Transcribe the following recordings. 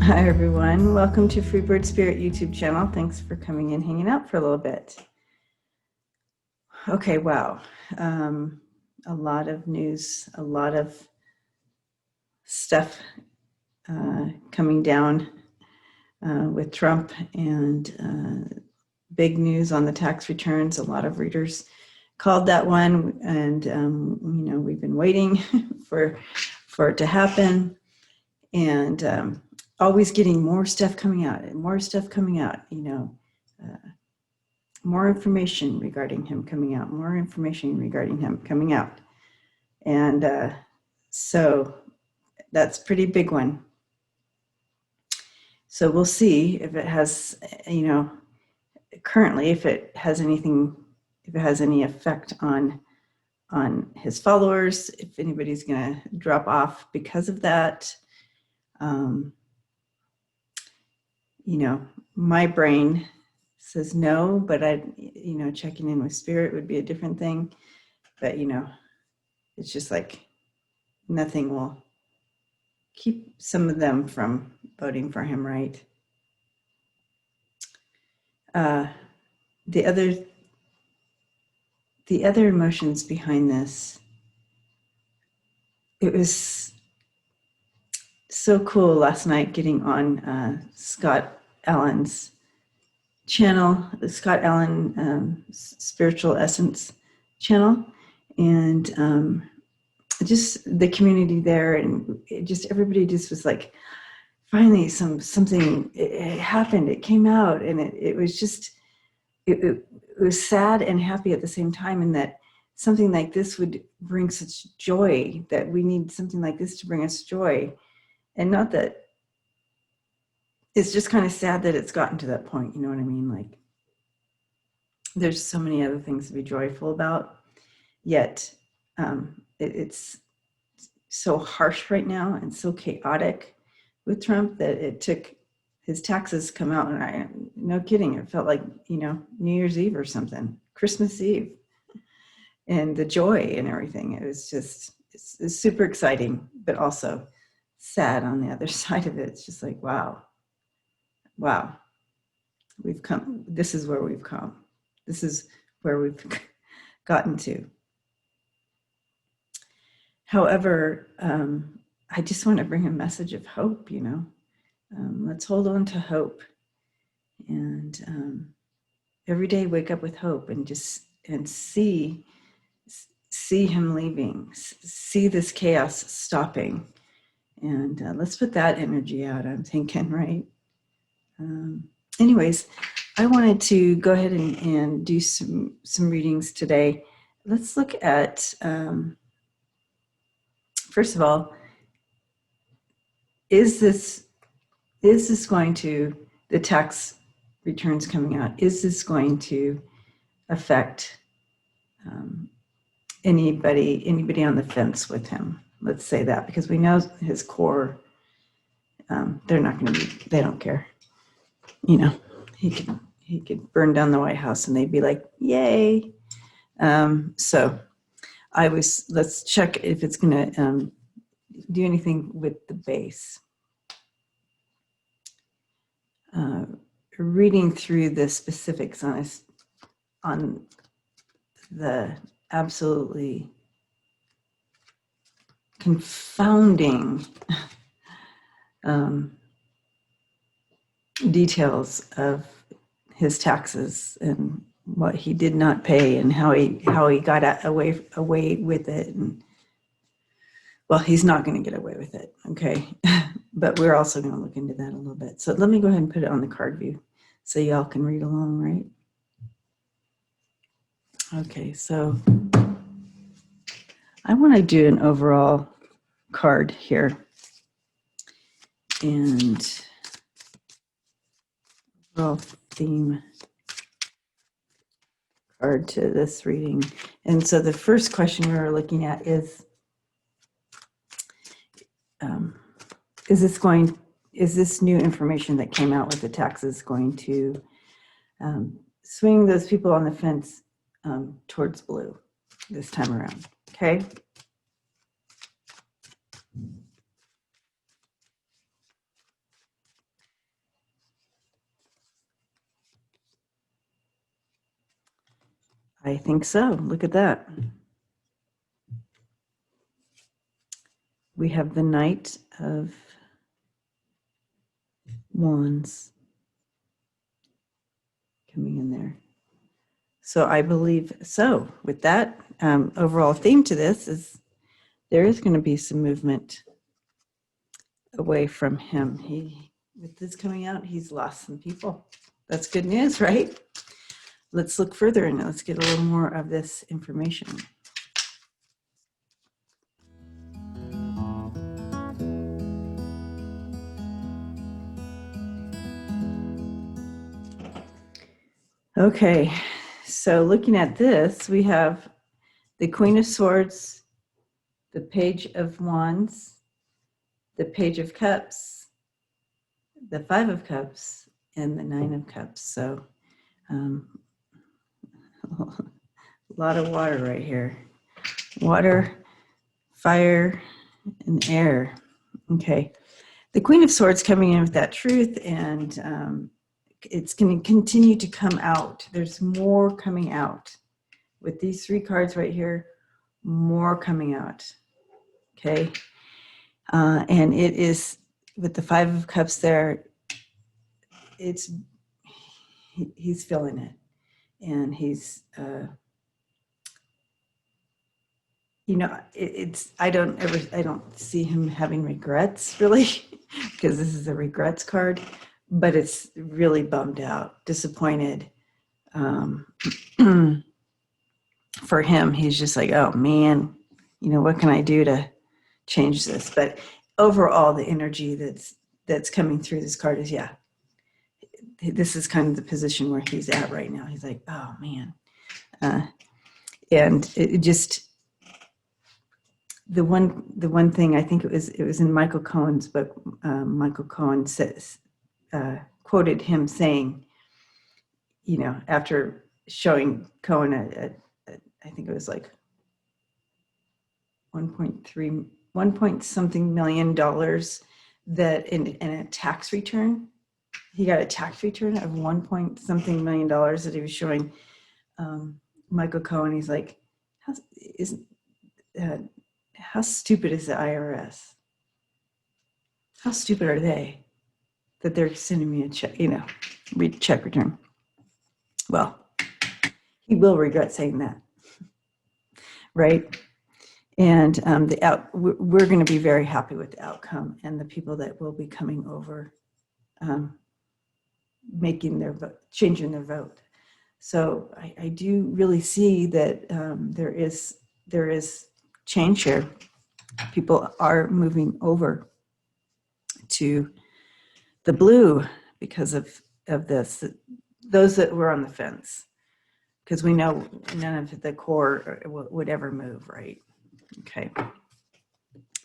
Hi everyone, welcome to Freebird Spirit YouTube channel. Thanks for coming in, hanging out for a little bit. Okay, wow. A lot of news, a lot of stuff coming down with Trump, and big news on the tax returns. A lot of readers called that one, and we've been waiting for it to happen, and always getting more stuff coming out and more stuff coming out, more information regarding him coming out, more information regarding him coming out. And so that's a pretty big one. So we'll see if it has, currently, if it has any effect on his followers, if anybody's going to drop off because of that. My brain says no, but checking in with spirit would be a different thing. But, it's just like nothing will keep some of them from voting for him, right? The other emotions behind this, it was so cool last night getting on Scott Allen's channel, the Scott Allen Spiritual Essence channel, and just the community there, and everybody just was like, finally something it happened, it came out, and it was just it was sad and happy at the same time, and that something like this would bring such joy, that we need something like this to bring us joy. And not that, it's just kind of sad that it's gotten to that point, you know what I mean? Like, there's so many other things to be joyful about, yet it's so harsh right now and so chaotic with Trump that it took his taxes come out, and no kidding, it felt like, New Year's Eve or something, Christmas Eve, and the joy and everything. It was just, it's super exciting, but also sad on the other side of it. It's just like, wow, we've come, this is where we've come. This is where we've gotten to. However, I just want to bring a message of hope, let's hold on to hope, and every day wake up with hope, and see him leaving, see this chaos stopping, and let's put that energy out, I'm thinking, right? Anyways, I wanted to go ahead and do some readings today. Let's look at, first of all, is this going to, the tax returns coming out, is this going to affect anybody on the fence with him? Let's say that, because we know his core, they're not going to be, they don't care. He could burn down the White House and they'd be like, yay. So let's check if it's going to do anything with the base. Reading through the specifics on the absolutely confounding details of his taxes and what he did not pay, and how he got away with it. And, well, he's not going to get away with it, okay? But we're also going to look into that a little bit. So let me go ahead and put it on the card view so y'all can read along, right? Okay, so I want to do an overall card here, and overall theme card to this reading. And so the first question we were looking at is this new information that came out with the taxes going to swing those people on the fence towards blue this time around? Okay. I think so. Look at that. We have the Knight of Wands coming in there. So I believe so. With that, overall theme to this is there is going to be some movement away from him. With this coming out, he's lost some people. That's good news, right? Let's look further and let's get a little more of this information. Okay, so looking at this, we have the Queen of Swords, the Page of Wands, the Page of Cups, the Five of Cups, and the Nine of Cups. So a lot of water right here. Water, fire, and air. Okay. The Queen of Swords coming in with that truth, and it's going to continue to come out. There's more coming out. With these three cards right here, more coming out. Okay. And it is, with the Five of Cups there, he's feeling it. And he's, I don't see him having regrets really, because this is a regrets card, but it's really bummed out, disappointed. For him, he's just like, oh man, what can I do to change this? But overall, the energy that's coming through this card is, yeah, this is kind of the position where he's at right now. He's like, oh man. And it just, the one thing, I think it was in Michael Cohen's book. Michael Cohen quoted him saying, after showing Cohen I think it was like $1 something million that in a tax return, he got a tax return of $1 something million that he was showing Michael Cohen. He's like, how stupid is the IRS? How stupid are they that they're sending me a check, check return? Well, he will regret saying that, right? And we're going to be very happy with the outcome and the people that will be coming over, making their vote, changing their vote. So I do really see that there is change here. People are moving over to the blue because of this. Those that were on the fence, because we know none of the core would ever move, right? Okay.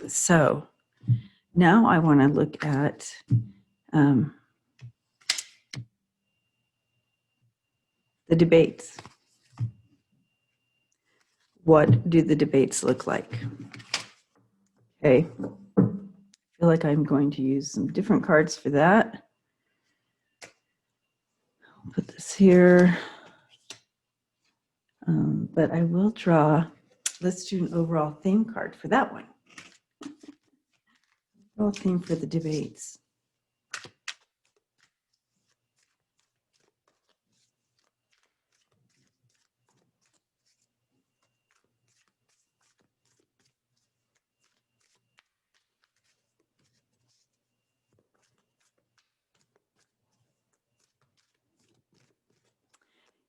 So now I want to look at the debates. What do the debates look like? Okay. I feel like I'm going to use some different cards for that. I'll put this here. But I will draw, let's do an overall theme card for that one. Overall theme for the debates.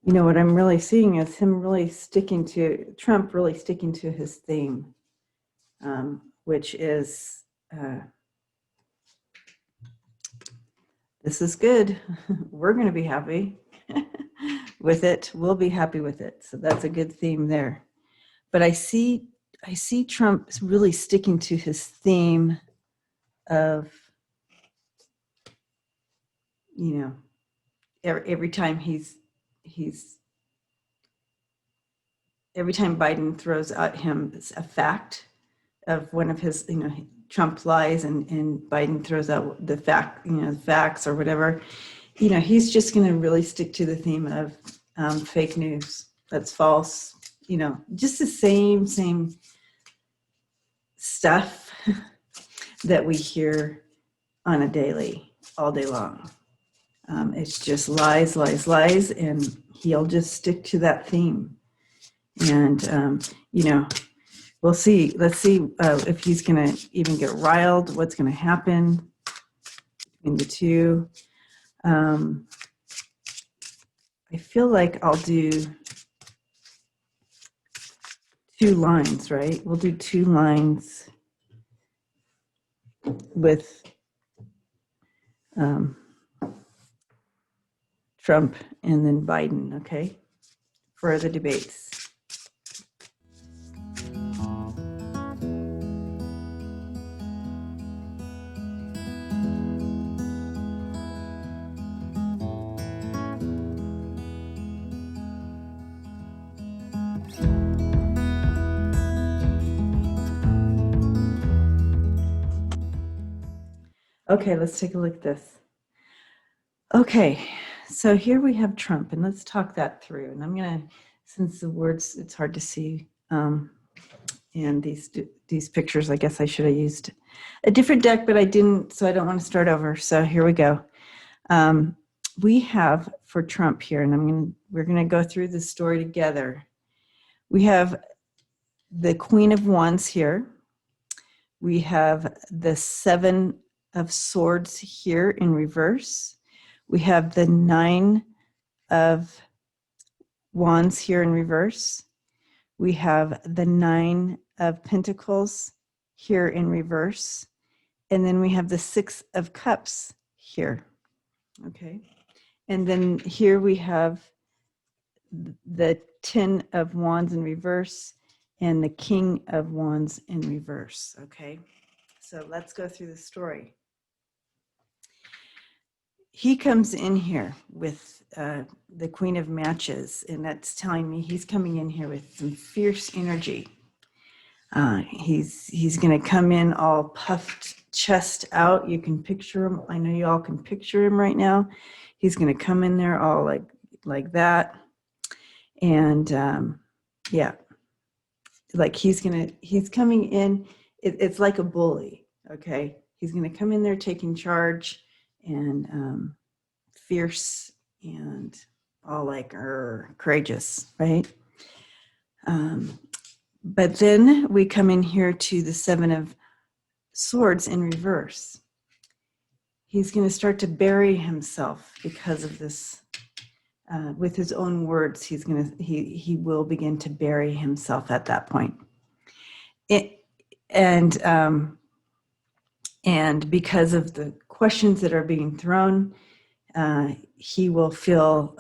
What I'm really seeing is him really Trump really sticking to his theme, which is, this is good. We're going to be happy with it. We'll be happy with it. So that's a good theme there. But I see Trump really sticking to his theme of, every time every time Biden throws at him a fact of one of his, Trump lies, and Biden throws out the facts or whatever, he's just going to really stick to the theme of fake news. that's false, you know, just the same stuff that we hear on a daily, all day long. It's just lies, lies, lies, and he'll just stick to that theme. And, you know, we'll see. Let's see if he's going to even get riled, what's going to happen between the two. I feel like I'll do 2 lines, right? We'll do 2 lines with Trump and then Biden, okay, for the debates. Okay, let's take a look at this. Okay, so here we have Trump, and let's talk that through. And I'm going to, since the words, it's hard to see, and these pictures, I guess I should have used a different deck, but I didn't, so I don't want to start over. So here we go. We have for Trump here, and we're going to go through the story together. We have the Queen of Wands here. We have the 7 of Swords here in reverse. We have the 9 of Wands here in reverse. We have the 9 of Pentacles here in reverse. And then we have the 6 of Cups here. Okay. And then here we have the 10 of Wands in reverse and the King of Wands in reverse. Okay. So let's go through the story. He comes in here with the Queen of Matches, and that's telling me he's coming in here with some fierce energy. He's going to come in all puffed chest out. You can picture him. I know you all can picture him right now. He's going to come in there all like that. And yeah, like he's coming in. It's like a bully. Okay. He's going to come in there taking charge and fierce and all like courageous, right? But then we come in here to the 7 of Swords in reverse. He's going to start to bury himself because of this. With his own words, he will begin to bury himself at that point. And because of the questions that are being thrown, he will feel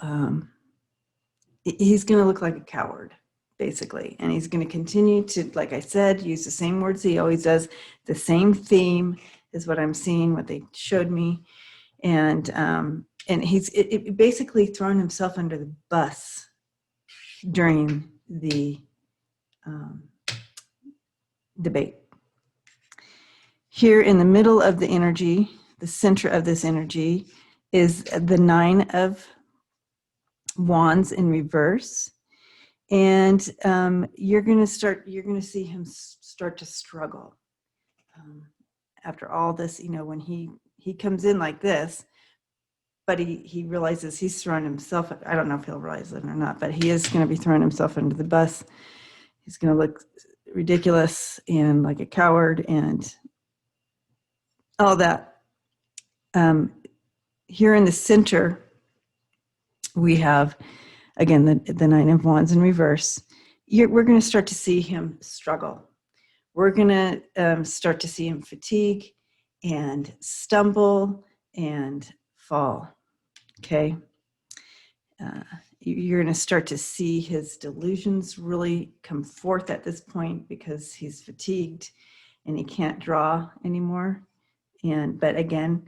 he's going to look like a coward, basically. And he's going to continue to, like I said, use the same words he always does. The same theme is what I'm seeing, what they showed me. And he's basically thrown himself under the bus during the debate. Here in the middle of the energy, the center of this energy, is the 9 of Wands in reverse. And you're going to see him start to struggle. After all this, you know, when he comes in like this, but he realizes he's thrown himself, I don't know if he'll realize it or not, but he is going to be throwing himself under the bus. He's going to look ridiculous and like a coward and all that. Here in the center, we have, again, the 9 of Wands in reverse. We're going to start to see him struggle. We're going to start to see him fatigue and stumble and fall. Okay. You're going to start to see his delusions really come forth at this point because he's fatigued and he can't draw anymore. But again,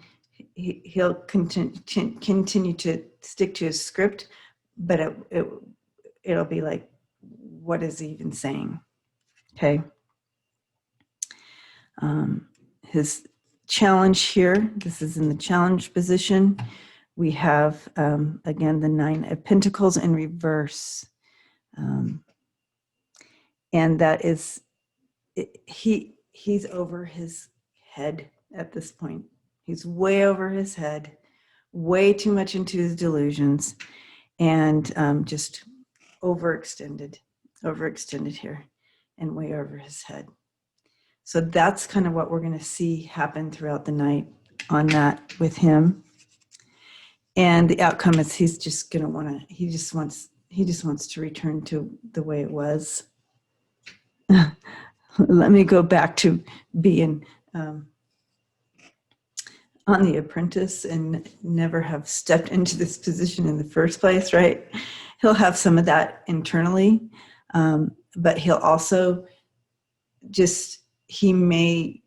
he'll continue to stick to his script, but it'll be like, what is he even saying? Okay. His challenge here, this is in the challenge position. We have, again, the 9 of Pentacles in reverse. And that is, he's over his head at this point. He's way over his head, way too much into his delusions, and just overextended here and way over his head. So that's kind of what we're going to see happen throughout the night on that with him. And the outcome is he's just going to want to, he just wants to return to the way it was. Let me go back to being on The Apprentice and never have stepped into this position in the first place, right? He'll have some of that internally, but he'll also just, I'm going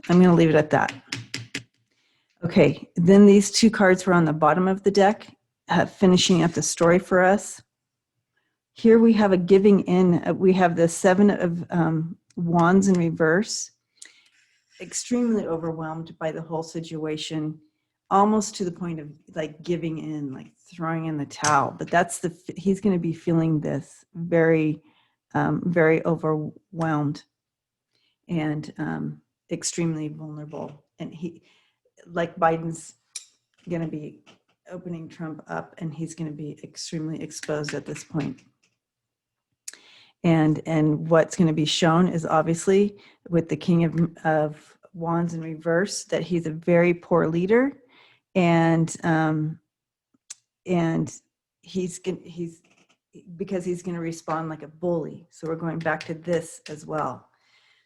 to leave it at that. Okay, then these two cards were on the bottom of the deck, finishing up the story for us. Here we have a giving in. We have the Seven of Wands in reverse, extremely overwhelmed by the whole situation, almost to the point of like giving in, like throwing in the towel. But he's going to be feeling this very, very overwhelmed and extremely vulnerable. And like Biden's going to be opening Trump up, and he's going to be extremely exposed at this point. And what's going to be shown is obviously with the King of Wands in reverse that he's a very poor leader, and he's because he's going to respond like a bully. So we're going back to this as well.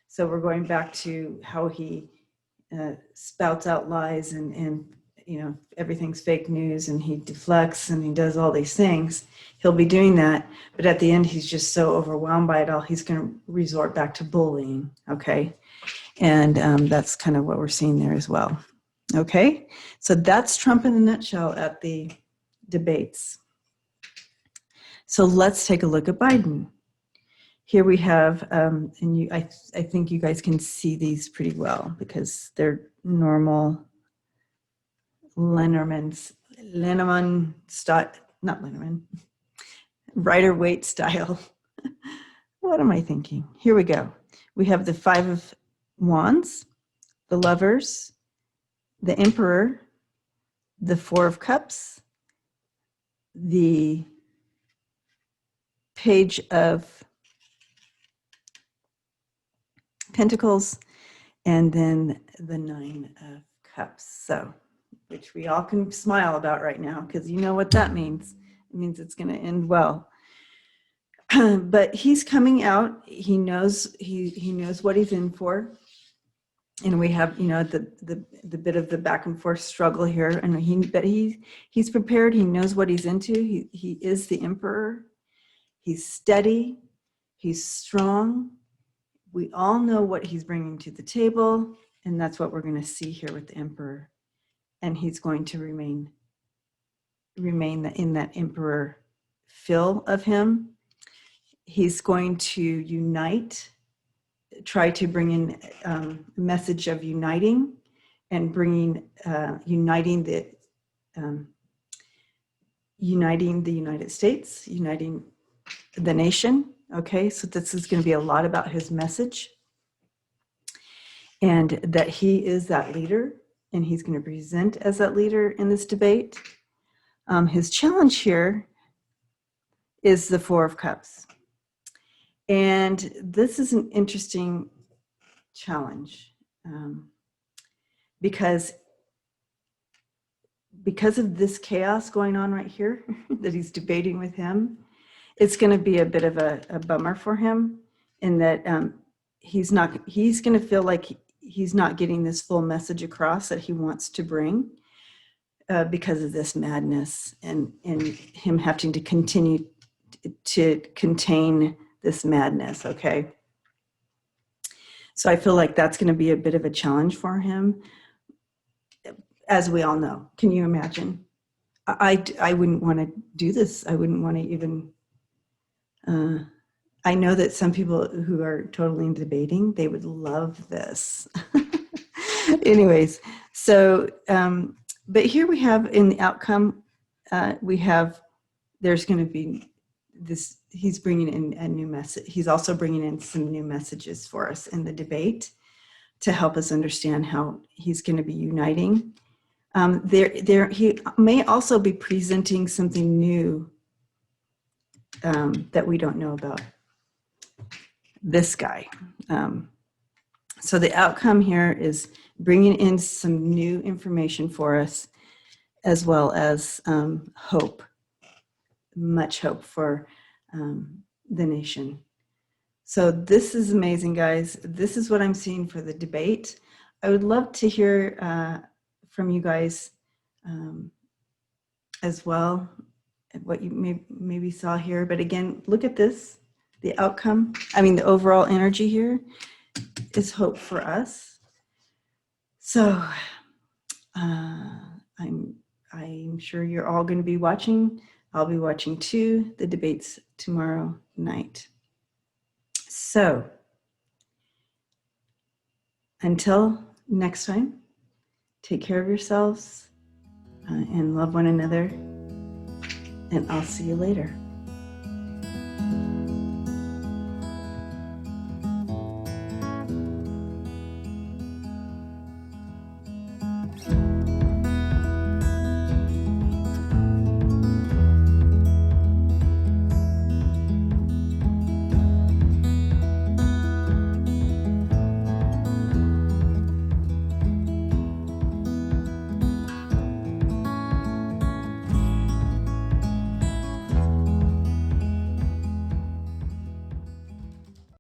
So we're going back to how he spouts out lies and everything's fake news, and he deflects and he does all these things. He'll be doing that, but at the end he's just so overwhelmed by it all, he's going to resort back to bullying. Okay, and that's kind of what we're seeing there as well. Okay, so that's Trump in a nutshell at the debates. So let's take a look at Biden. Here we have, I think you guys can see these pretty well because they're normal Lenormand style, not Lenormand, Rider-Waite style. What am I thinking? Here we go. We have the Five of Wands, the Lovers, the Emperor, the Four of Cups, the Page of Pentacles, and then the Nine of Cups. So, which we all can smile about right now because you know what that means. It means it's going to end well. But he's coming out. He knows he knows what he's in for, and we have the bit of the back and forth struggle here. And he's prepared. He knows what he's into. He is the Emperor. He's steady. He's strong. We all know what he's bringing to the table, and that's what we're going to see here with the Emperor. And he's going to remain in that Emperor feel of him. He's going to unite, try to bring in a message of uniting and bringing, uniting the United States, uniting the nation. Okay, so this is going to be a lot about his message and that he is that leader, and he's going to present as that leader in this debate. His challenge here is the Four of Cups. And this is an interesting challenge because of this chaos going on right here that he's debating with him. It's going to be a bit of a bummer for him in that he's going to feel like he's not getting this full message across that he wants to bring because of this madness and him having to continue to contain this madness. Okay. So I feel like that's going to be a bit of a challenge for him, as we all know. Can you imagine? I wouldn't want to do this. I wouldn't want to even, I know that some people who are totally in they would love this. Anyways, so, but here we have in the outcome, there's going to be he's bringing in a new message. He's also bringing in some new messages for us in the debate to help us understand how he's going to be uniting. He may also be presenting something new that we don't know about this guy. So the outcome here is bringing in some new information for us, as well as hope, much hope for the nation. So this is amazing, guys. This is what I'm seeing for the debate. I would love to hear from you guys as well, what you maybe saw here. But again, look at this, the outcome. I mean, the overall energy here is hope for us. So I'm sure you're all going to be watching. I'll be watching too, the debates tomorrow night. So until next time, take care of yourselves and love one another. And I'll see you later.